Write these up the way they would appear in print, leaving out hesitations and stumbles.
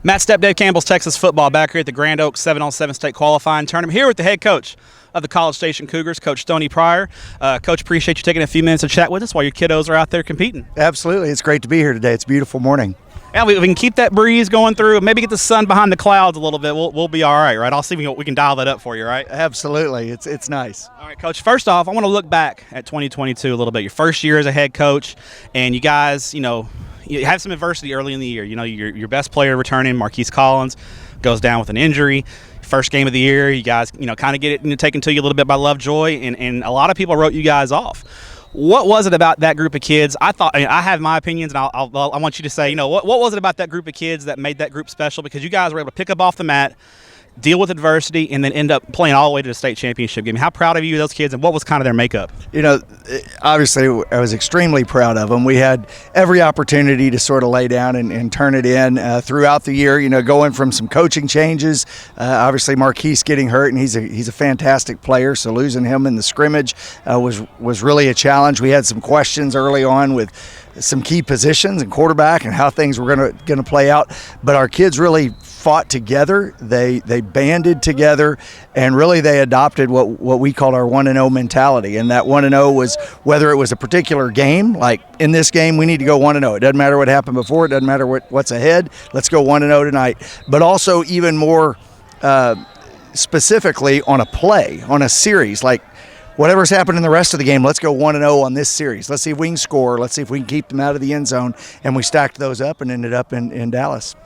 Matt Stepp, Dave Campbell's Texas football back here at the Grand Oaks 7-on-7 state qualifying tournament here with the head coach of the College Station Cougars, Coach Stoney Pryor. Coach, appreciate you taking a few minutes to chat with us while your kiddos are out there competing. Absolutely. It's great to be here today. It's a beautiful morning. Yeah, we can keep that breeze going through, maybe get the sun behind the clouds a little bit. We'll be all right? I'll see if we can dial that up for you, right? Absolutely. It's nice. All right, Coach, first off, I want to look back at 2022 a little bit. Your first year as a head coach, and you guys, you have some adversity early in the year. Your best player returning, Marquise Collins, goes down with an injury. First game of the year, you guys, kind of get it taken to you a little bit by Lovejoy, and a lot of people wrote you guys off. What was it about that group of kids? I have my opinions, and I want you to say, what was it about that group of kids that made that group special? Because you guys were able to pick up off the mat, deal with adversity, and then end up playing all the way to the state championship game. How proud of you, those kids, and what was kind of their makeup? Obviously, I was extremely proud of them. We had every opportunity to sort of lay down and turn it in throughout the year, going from some coaching changes. Obviously, Marquise getting hurt, and he's a fantastic player, so losing him in the scrimmage was really a challenge. We had some questions early on with some key positions and quarterback and how things were going to play out, but our kids really fought together. They banded together, and really they adopted what we called our 1-0 mentality. And that 1-0 was whether it was a particular game, like in this game we need to go 1-0. It doesn't matter what happened before, it doesn't matter what's ahead. Let's go 1-0 tonight. But also even more specifically on a play, on a series, like whatever's happened in the rest of the game, let's go 1-0 on this series. Let's see if we can score. Let's see if we can keep them out of the end zone. And we stacked those up and ended up in Dallas.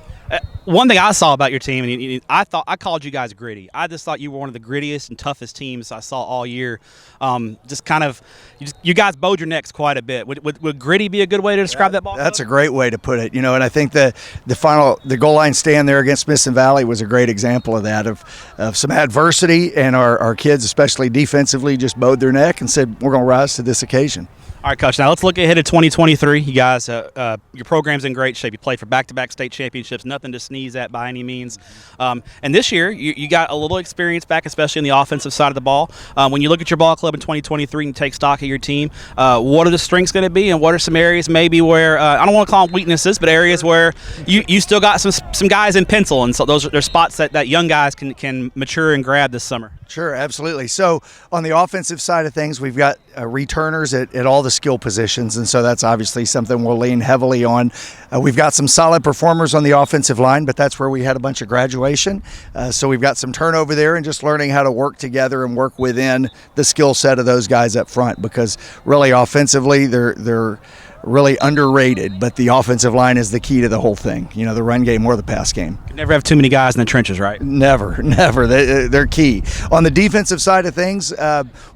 One thing I saw about your team, and I called you guys gritty. I just thought you were one of the grittiest and toughest teams I saw all year. You guys bowed your necks quite a bit. Would gritty be a good way to describe that ball? That's a great way to put it. And I think the goal line stand there against Smithson Valley was a great example of that, of some adversity, and our kids, especially defensively, just bowed their neck and said, we're going to rise to this occasion. All right, Coach, now let's look ahead to 2023. You guys, your program's in great shape. You played for back-to-back state championships, nothing to sneeze at by any means. And this year, you got a little experience back, especially on the offensive side of the ball. When you look at your ball club in 2023 and take stock of your team, what are the strengths going to be, and what are some areas maybe where, I don't want to call them weaknesses, but areas where you still got some guys in pencil, and so those are spots that young guys can mature and grab this summer? Sure, absolutely. So on the offensive side of things, we've got returners at all the skill positions, and so that's obviously something we'll lean heavily on. We've got some solid performers on the offensive line, but that's where we had a bunch of graduation. So we've got some turnover there, and just learning how to work together and work within the skill set of those guys up front, because really offensively they're really underrated, but the offensive line is the key to the whole thing, the run game or the pass game. You never have too many guys in the trenches, right? Never. They're key. On the defensive side of things,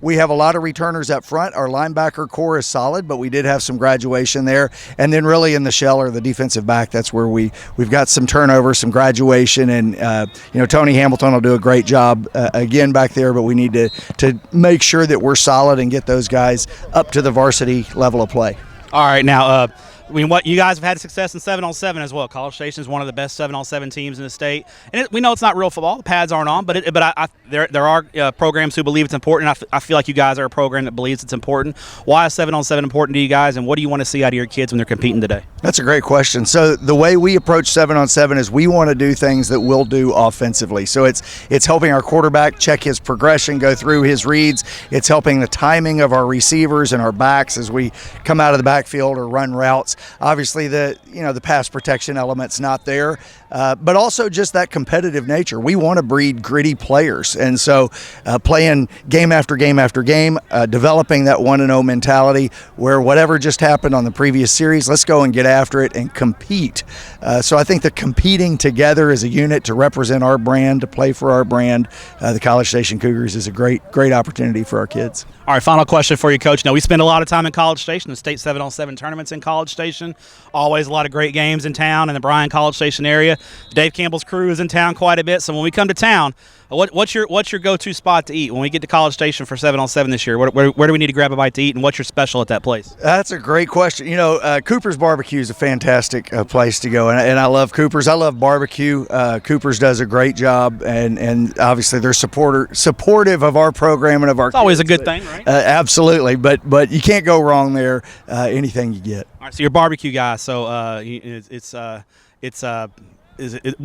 we have a lot of returners up front. Our linebacker core is solid, but we did have some graduation there. And then really in the shell or the defensive back, that's where we've got some turnover, some graduation, and Tony Hamilton will do a great job again back there, but we need to make sure that we're solid and get those guys up to the varsity level of play. All right, now, what you guys have had success in 7-on-7 as well. College Station is one of the best 7-on-7 teams in the state, and we know it's not real football. The pads aren't on, but there are programs who believe it's important. I feel like you guys are a program that believes it's important. Why is 7-on-7 important to you guys, and what do you want to see out of your kids when they're competing today? That's a great question. So the way we approach 7-on-7 is we want to do things that we'll do offensively. So it's helping our quarterback check his progression, go through his reads. It's helping the timing of our receivers and our backs as we come out of the backfield or run routes. Obviously, the pass protection element's not there, but also just that competitive nature. We want to breed gritty players, and so playing game after game after game, developing that 1-0 mentality where whatever just happened on the previous series, let's go and get after it and compete. So I think that competing together as a unit to represent our brand, to play for our brand, the College Station Cougars, is a great opportunity for our kids. All right, final question for you, Coach. Now, we spend a lot of time in College Station, the state 7-on-7 tournaments in College Station. Always a lot of great games in town in the Bryan College Station area. Dave Campbell's crew is in town quite a bit. So when we come to town, what's your go-to spot to eat when we get to College Station for 7-on-7 this year? Where do we need to grab a bite to eat, and what's your special at that place? That's a great question. Cooper's Barbecue is a fantastic place to go, and I love Cooper's. I love barbecue. Cooper's does a great job, and obviously they're supportive of our program and of our It's always kids, a good thing, right? Absolutely, but you can't go wrong there. Anything you get. All right, so you're a barbecue guy, so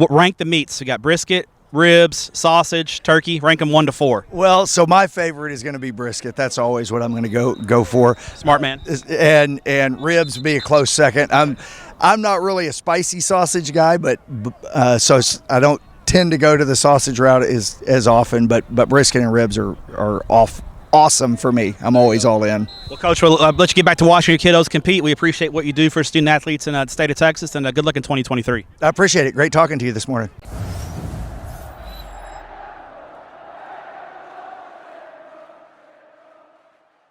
rank the meats. We got brisket, ribs, sausage, turkey. Rank them 1 to 4. Well, so my favorite is going to be brisket. That's always what I'm going to go for. Smart man. And ribs be a close second. I'm not really a spicy sausage guy, but so I don't tend to go to the sausage route as often. But brisket and ribs are awesome for me. I'm always all in. Well, Coach, we'll let you get back to watching your kiddos compete. We appreciate what you do for student athletes in the state of Texas, and good luck in 2023. I appreciate it. Great talking to you this morning.